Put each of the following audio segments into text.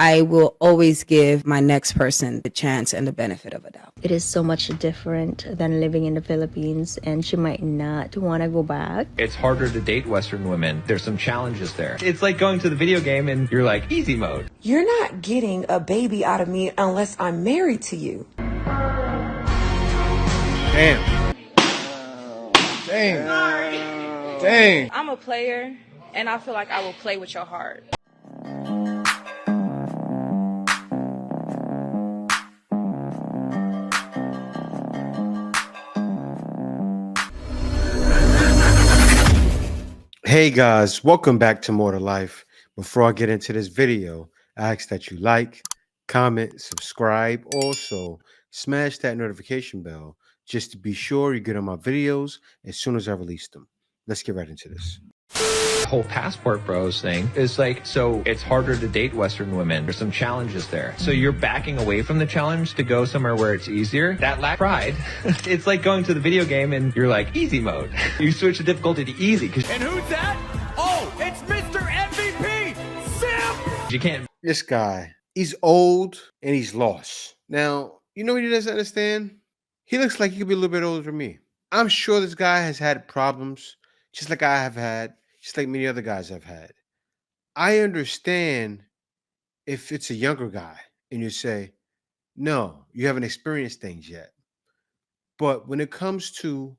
I will always give my next person the chance and the benefit of a doubt. It is so much different than living in the Philippines, and she might not want to go back. It's harder to date Western women. There's some challenges there. It's like going to the video game and you're like, easy mode. You're not getting a baby out of me unless I'm married to you. Damn. Dang. Dang. I'm a player, and I feel like I will play with your heart. Hey guys, welcome back to More to Life. Before I get into this video, I ask that you like, comment, subscribe. Also, smash that notification bell just to be sure you get on my videos as soon as I release them. Let's get right into this. The whole passport bros thing is like, so it's harder to date Western women. There's some challenges there. So you're backing away from the challenge to go somewhere where it's easier. That lack pride. It's like going to the video game and you're like, easy mode. You switch the difficulty to easy. And who's that? Oh, it's Mr. MVP, Simp! You can't. This guy, he's old and he's lost. Now, you know what he doesn't understand? He looks like he could be a little bit older than me. I'm sure this guy has had problems, just like I have had, just like many other guys I've had. I understand if it's a younger guy and you say, no, you haven't experienced things yet. But when it comes to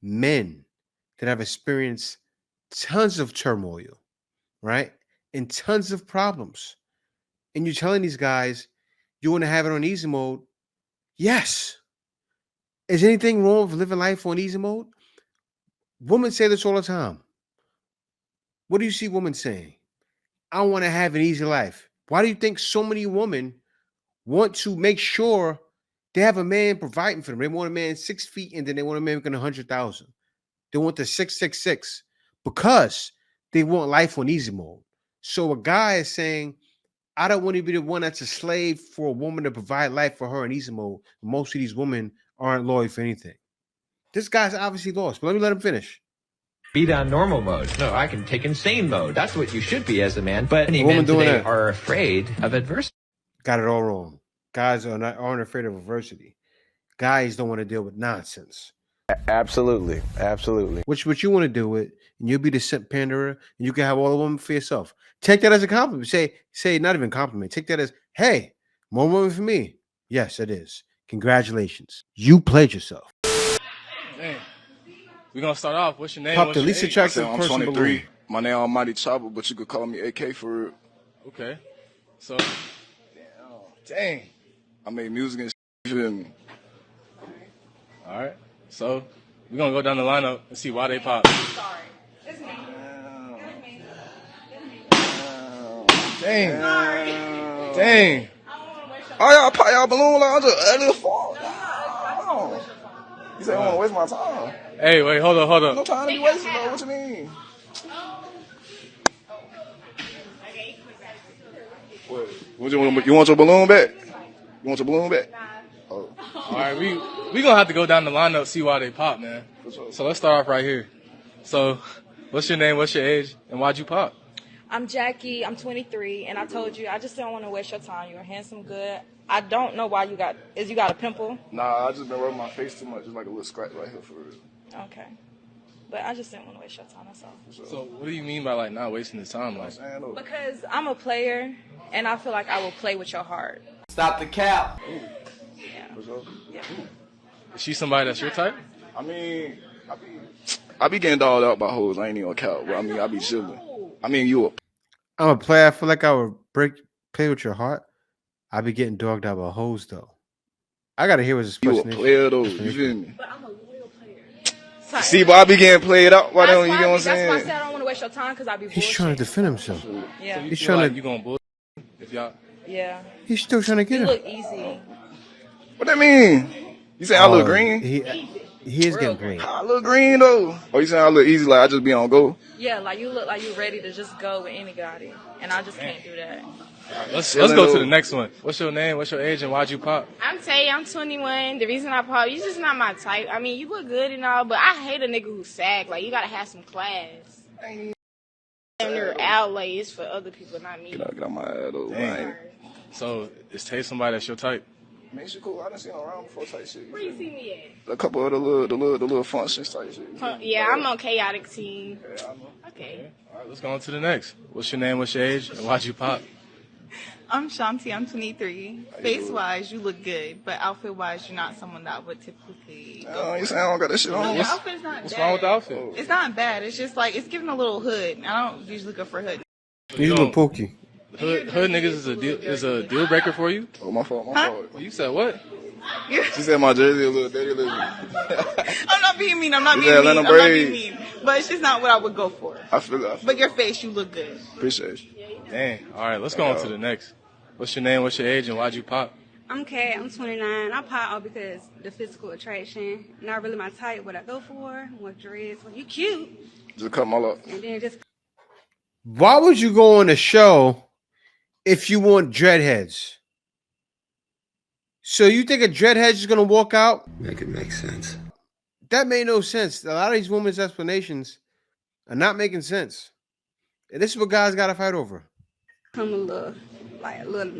men that have experienced tons of turmoil, right? And tons of problems, and you're telling these guys you want to have it on easy mode, yes. Is anything wrong with living life on easy mode? Women say this all the time. What do you see women saying? I want to have an easy life. Why do you think so many women want to make sure they have a man providing for them? They want a man 6 feet and then they want a man making 100,000. They want the 666 because they want life on easy mode. So a guy is saying, I don't want to be the one that's a slave for a woman to provide life for her in easy mode. Most of these women aren't loyal for anything. This guy's obviously lost, but let him finish. Be down normal mode. No, I can take insane mode. That's what you should be as a man. But many men today are afraid of adversity. Got it all wrong. Guys aren't afraid of adversity. Guys don't want to deal with nonsense. Absolutely. Absolutely. What you want to do it, and you'll be the simp panderer, and you can have all the women for yourself. Take that as a compliment. Say not even compliment. Take that as, hey, more women for me. Yes, it is. Congratulations. You played yourself. Damn. We're going to start off. What's your name? Pop the least attractive I'm person 23. below. My name Almighty Chopper, but you could call me AK for real. Okay. So, dang. I make music and shit, you feel me? All right. So, we're going to go down the lineup and see why they pop. Sorry. It's me. Dang. Sorry. Dang. Oh, y'all pop y'all balloon like I'm just ugly as fuck. You say I want to waste my time. Hey, wait, hold up. No time to be wasted, though. What you mean? What, you want your balloon back? You want your balloon back? Oh. All right, we going to have to go down the lineup, see why they pop, man. So let's start off right here. So, what's your name, what's your age, and why'd you pop? I'm Jackie. I'm 23, and I told you I just don't want to waste your time. You're handsome, good. I don't know why you got a pimple? Nah, I just been rubbing my face too much. Just like a little scratch right here for real. Okay. But I just didn't want to waste your time, that's all. So what do you mean by like not wasting the time? Like, because I'm a player, and I feel like I will play with your heart. stop the cap. Yeah. Yeah. Is she somebody that's your type? I mean, I be getting dolled out by hoes. I ain't even count, but I mean, I be chilling. I mean, I'm a player. I feel like I would play with your heart. I be getting dogged out by hoes though. I gotta hear what this you person a player though. You feel me? But I'm a loyal player. See, but I be getting played out. Why don't you get what I'm That's why I saying? said I don't want to waste your time because I be bullshit. He's trying to defend himself. Yeah. So He's feel trying like to. you gonna bullshit if y'all? Yeah. He's still trying to get You him. look easy. What that mean? You saying I look green? He is getting green. I look green though. Oh, you saying I look easy like I just be on go? Yeah, like you look like you ready to just go with anybody, and I just can't do that. Let's go to the next one. What's your name? What's your age? And why'd you pop? I'm Tay. I'm 21. The reason I pop, you just not my type. I mean, you look good and all, but I hate a nigga who sag. Like, you gotta have some class. And your outlays for other people, not me. Get out my head though. So is Tay somebody that's your type? I mean, she cool. I done seen her around before type shit. Where you see me A couple of the little functions type shit. Yeah, I'm on chaotic team. Yeah, I know. Okay. All right, let's go on to the next. What's your name? What's your age? And why'd you pop? I'm Shanti. I'm 23. Face-wise, you look good, but outfit-wise, you're not someone that would typically go You saying I don't got that shit on? Your outfit's not What's bad. wrong with the outfit? It's not bad. It's just like, it's giving a little hood. I don't usually go for hood. You look pokey. Hood niggas is a deal breaker for you? Oh, my fault. Well, you said what? She said my jersey a little dirty. I'm not being mean. I'm not Yeah, being let mean. 'em I'm not breathe. being mean. But it's just not what I would go for. I feel it. But your face, you look good. Appreciate you. Dang. All right, let's go on to the next. What's your name? What's your age? And why'd you pop? I'm Kay. I'm 29. I pop out because the physical attraction. Not really my type. What I go for. What dreads. Well, you cute. Just cut my luck. And then just. Why would you go on a show if you want dreadheads? So you think a dreadhead is gonna walk out? Make it make sense. That made no sense. A lot of these women's explanations are not making sense. And this is what guys gotta fight over. Come a little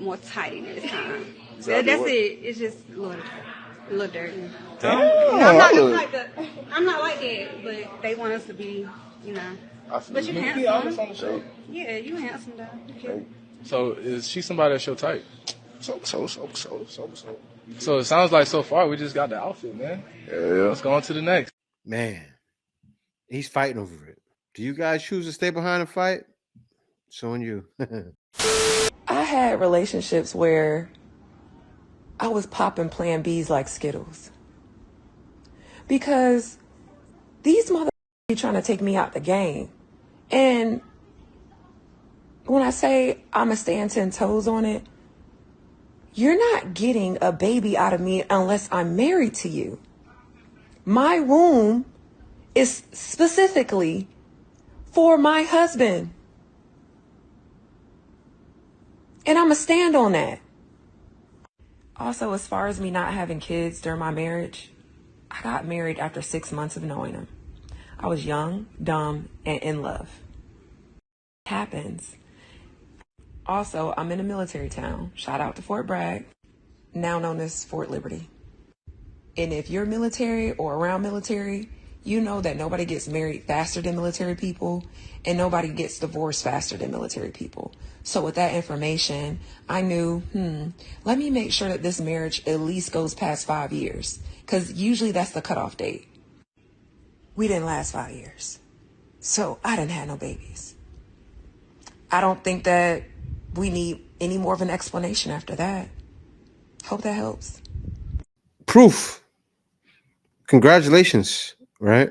more tighty this time. Exactly That's what? it. It's just a little dirty. Damn. I'm not like that, but they want us to be, you know. But you Be honest handsome. on the show. Yeah, you handsome though. You cute. So is she somebody that's your type? So. So it sounds like so far we just got the outfit, man. Yeah. Let's go on to the next. Man, he's fighting over it. Do you guys choose to stay behind and fight? So on you. I had relationships where I was popping Plan Bs like Skittles. Because these motherfuckers be trying to take me out the game. And when I say I'ma stand 10 toes on it, you're not getting a baby out of me unless I'm married to you. My womb is specifically for my husband. And I'ma stand on that. Also, as far as me not having kids during my marriage, I got married after 6 months of knowing him. I was young, dumb, and in love. It happens. Also, I'm in a military town. Shout out to Fort Bragg, now known as Fort Liberty. And if you're military or around military, you know that nobody gets married faster than military people and nobody gets divorced faster than military people. So with that information, I knew, let me make sure that this marriage at least goes past 5 years, because usually that's the cutoff date. We didn't last 5 years. So I didn't have no babies. I don't think that we need any more of an explanation after that. Hope that helps. Proof. Congratulations, right?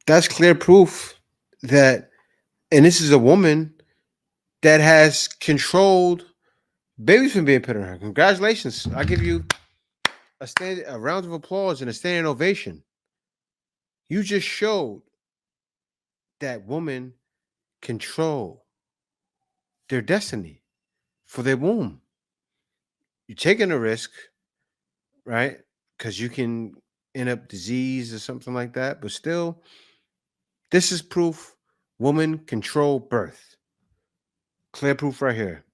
That's clear proof that, and this is a woman that has controlled babies from being put on her. Congratulations. I give you a round of applause and a standing ovation. You just showed that women control their destiny for their womb. You're taking a risk, right? Because you can end up disease or something like that. But still, this is proof women control birth. Clear proof right here.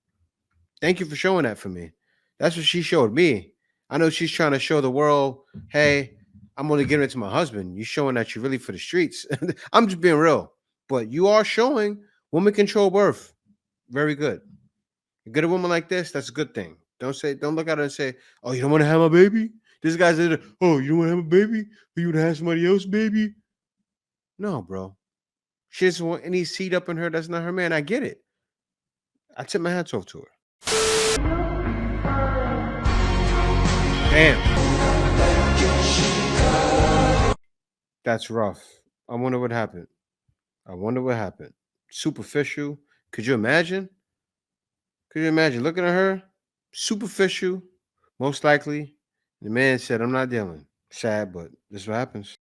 Thank you for showing that for me. That's what she showed me. I know she's trying to show the world, hey, I'm only giving it to my husband. You're showing that you're really for the streets. I'm just being real. But you are showing women control birth. Very good. You get a woman like this, that's a good thing. Don't look at her and say, oh, you don't want to have my baby? This guy's said, oh, you don't want to have a baby? Or you want to have somebody else's baby? No, bro. She doesn't want any seed up in her. That's not her man. I get it. I tip my hats off to her. Damn. That's rough. I wonder what happened. Superficial. Could you imagine? Looking at her? Superficial, most likely. The man said, I'm not dealing. Sad, but this is what happens.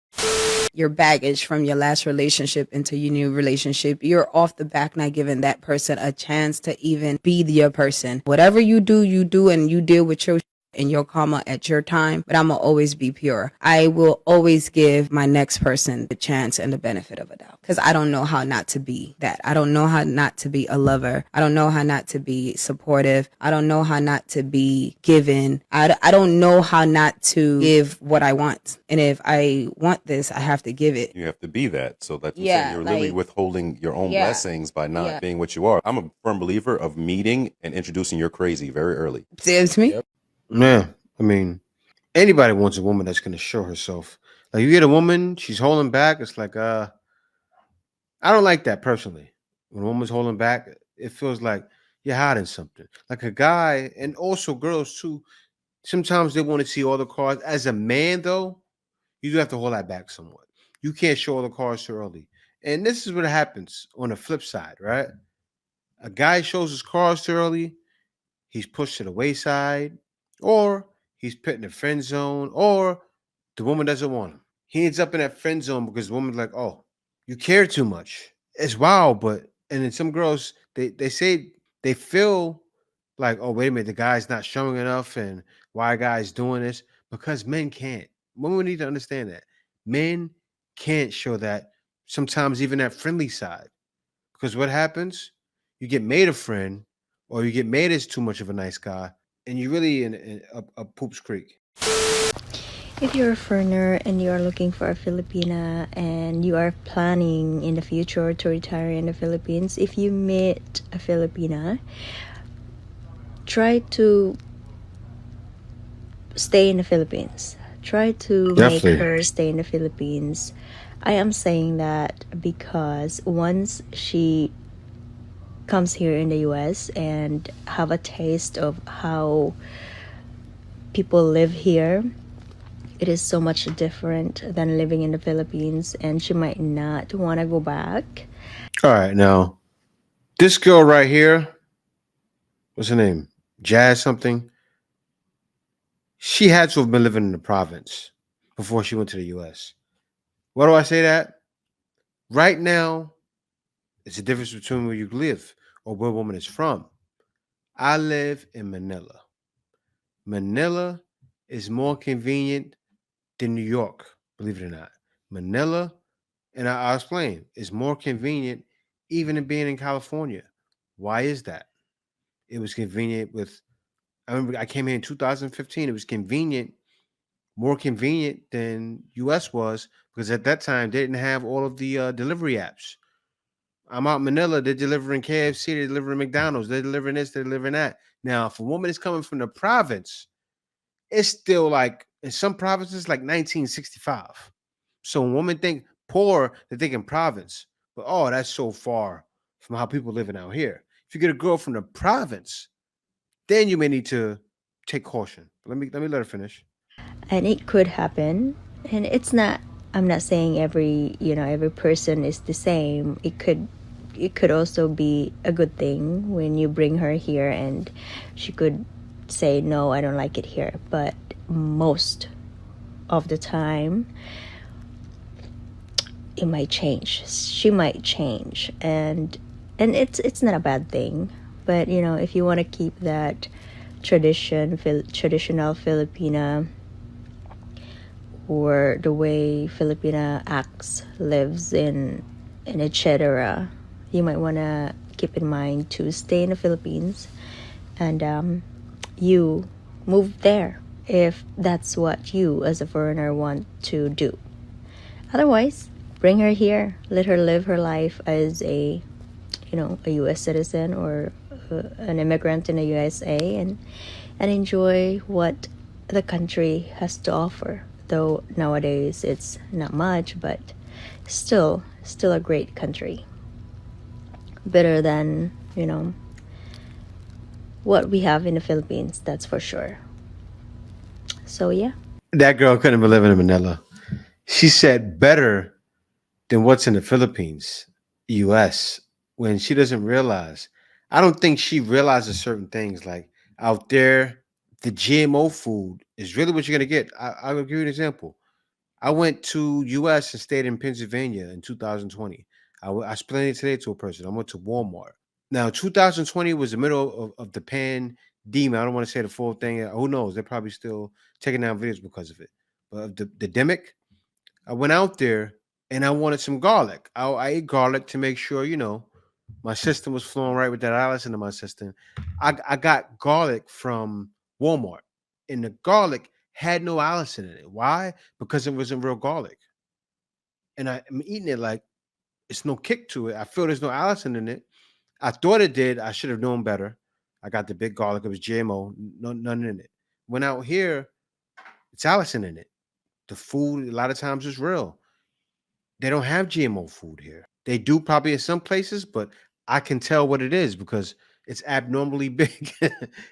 Your baggage from your last relationship into your new relationship, you're off the back not giving that person a chance to even be your person. Whatever you do, and you deal with your and your karma at your time, but I'm going to always be pure. I will always give my next person the chance and the benefit of a doubt because I don't know how not to be that. I don't know how not to be a lover. I don't know how not to be supportive. I don't know how not to be given. I don't know how not to give what I want. And if I want this, I have to give it. You have to be that. So that's what I'm Yeah, saying. You're literally like- withholding your own Yeah. blessings by not Yeah. being what you are. I'm a firm believer of meeting and introducing your crazy very early. It's me. Yeah, I mean, anybody wants a woman that's going to show herself. Like you get a woman, she's holding back. It's like, I don't like that personally. When a woman's holding back, it feels like you're hiding something. Like a guy, and also girls too. Sometimes they want to see all the cards. As a man, though, you do have to hold that back somewhat. You can't show all the cards too early. And this is what happens on the flip side, right? A guy shows his cards too early, he's pushed to the wayside, or he's put in the friend zone, or the woman doesn't want him. He ends up in that friend zone because the woman's like, oh, you care too much. It's wild, but and then some girls they say they feel like, oh, wait a minute, the guy's not showing enough, and why a guy's doing this? Because men can't. Women need to understand that. Men can't show that sometimes even that friendly side. Because what happens? You get made a friend, or you get made as too much of a nice guy, and you're really in a poops creek. If you're a foreigner and you are looking for a Filipina and you are planning in the future to retire in the Philippines, if you meet a Filipina, try to stay in the Philippines. Try to Definitely. make her stay in the Philippines. I am saying that because once she comes here in the US and have a taste of how people live here, it is so much different than living in the Philippines, and she might not want to go back. All right, now this girl right here, what's her name? Jazz something. She had to have been living in the province before she went to the US. Why do I say that? Right now, it's the difference between where you live or where a woman is from. I live in Manila. Manila is more convenient than New York, believe it or not. Manila, and I'll explain, is more convenient even than being in California. Why is that? It was convenient with, I remember I came here in 2015. It was convenient, more convenient than US was because at that time they didn't have all of the delivery apps. I'm out in Manila, they're delivering KFC, they're delivering McDonald's, they're delivering this, they're delivering that. Now, if a woman is coming from the province, it's still like in some provinces like 1965. So when women think poor, they think in province. But oh, that's so far from how people living out here. If you get a girl from the province, then you may need to take caution. Let me let her finish. And it could happen, and I'm not saying every person is the same. It could also be a good thing when you bring her here and she could say, no, I don't like it here. But most of the time it might change. She might change, and it's not a bad thing. But if you want to keep that traditional Filipina, or the way Filipina acts, lives in etc., you might want to keep in mind to stay in the Philippines, and you move there if that's what you as a foreigner want to do. Otherwise, bring her here, let her live her life as a US citizen or an immigrant in the USA, and enjoy what the country has to offer. Though nowadays it's not much, but still a great country. Better than what we have in the Philippines, that's for sure. So yeah. That girl couldn't be living in Manila. She said better than what's in the Philippines, US, when she doesn't realize. I don't think she realizes certain things like out there, the GMO food is really what you're gonna get. I'll give you an example. I went to US and stayed in Pennsylvania in 2020. I explained it today to a person. I went to Walmart. Now, 2020 was the middle of the demon. I don't want to say the full thing. Who knows? They're probably still taking down videos because of it. But the demic, I went out there and I wanted some garlic. I ate garlic to make sure, my system was flowing right with that Allison in my system. I got garlic from Walmart, and the garlic had no Allison in it. Why? Because it wasn't real garlic. And I'm eating it like it's no kick to it. I feel there's no Allison in it. I thought it did. I should have known better. I got the big garlic. It was GMO, none in it. Went out here, it's Allison in it. The food, a lot of times, is real. They don't have GMO food here. They do probably in some places, but I can tell what it is because it's abnormally big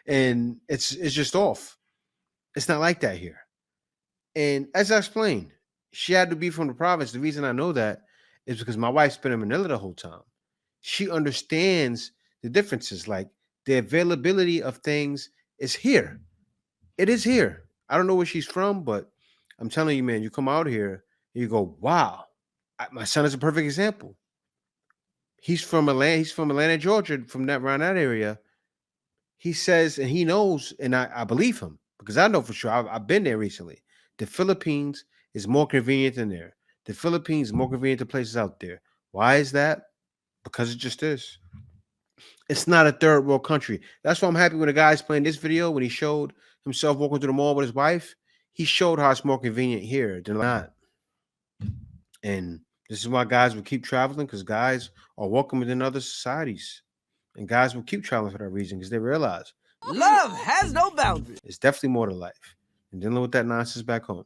and it's just off. It's not like that here. And as I explained, she had to be from the province. The reason I know that is because my wife's been in Manila the whole time. She understands the differences. Like the availability of things is here. It is here. I don't know where she's from, but I'm telling you, man, you come out here and you go, wow. My son is a perfect example. He's from Atlanta. He's from Atlanta, Georgia, from that around that area. He says, and he knows, and I believe him because I know for sure. I've been there recently. The Philippines is more convenient than there. The Philippines is more convenient than places out there. Why is that? Because it just is. It's not a third world country. That's why I'm happy when the guy's playing this video when he showed himself walking through the mall with his wife. He showed how it's more convenient here than not. And this is why guys will keep traveling, because guys are welcome within other societies. And guys will keep traveling for that reason because they realize love has no boundaries. It's definitely more to life than dealing with that nonsense back home.